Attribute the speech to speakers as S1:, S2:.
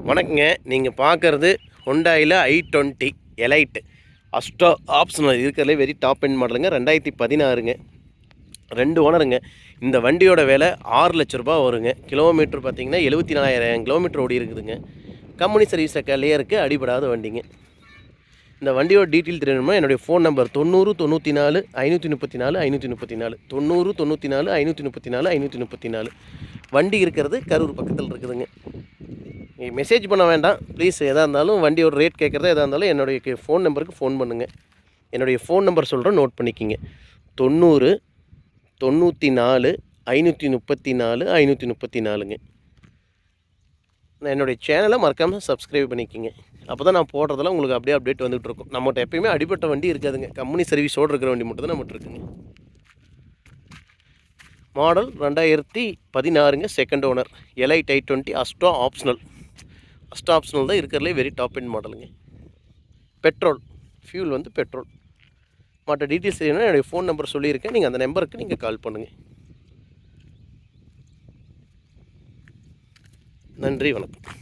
S1: வணக்கங்க. நீங்கள் பார்க்குறது ஹுண்டாயில் i20 எலைட் அஸ்டோ ஆப்ஷனல் இருக்கிறதுலே வெரி டாப் எண்ட் மாடலுங்க. 2016ங்க. 2 ஓனருங்க. இந்த வண்டியோட விலை 6 லட்ச ரூபா வருங்க. கிலோமீட்டர் பார்த்தீங்கன்னா 74,000 கிலோமீட்டர் ஓடி இருக்குதுங்க. கம்பெனி சர்வீஸ் ரெக்கார்ட்லேயே இருக்குது. அடிபடாத வண்டிங்க. இந்த வண்டியோட டீட்டெயில் தெரியணும்னா என்னுடைய ஃபோன் நம்பர் 90 94 534 534 90 94 534 534. வண்டி இருக்கிறது கரூர் பக்கத்தில் இருக்குதுங்க. மெசேஜ் பண்ண வேண்டாம் ப்ளீஸ். எதாக இருந்தாலும் வண்டியோட ரேட் கேட்குறதா எதாக இருந்தாலும் என்னுடைய ஃபோன் நம்பருக்கு ஃபோன் பண்ணுங்கள். என்னுடைய ஃபோன் நம்பர் சொல்கிறேன், நோட் பண்ணிக்கிங்க. 90 94 534 534ங்க. என்னுடைய சேனலை மறக்காமல் சப்ஸ்கிரைப் பண்ணிக்கிங்க. அப்போ தான் நான் போடுறதெல்லாம் உங்களுக்கு அப்படியே அப்டேட் வந்துகிட்டு இருக்கும். நம்மகிட்ட எப்பயுமே அடிப்பட்ட வண்டி இருக்காதுங்க. கம்பெனி சர்வீஸோடு இருக்கிற வண்டி மட்டும் தான் நம்மகிட்ட இருக்குங்க. மாடல் 2016ங்க. Second owner. Elite i20 Asta optional. Asta optional தான் இருக்கிறதுலே வெரி டாப் எண்ட் மாடலுங்க. பெட்ரோல் ஃபியூல் வந்து பெட்ரோல். மற்ற டீட்டெயில்ஸ் தெரியணும்னா என்னுடைய ஃபோன் நம்பர் சொல்லியிருக்கேன். நீங்கள் அந்த நம்பருக்கு நீங்கள் கால் பண்ணுங்கள். நன்றி, வணக்கம்.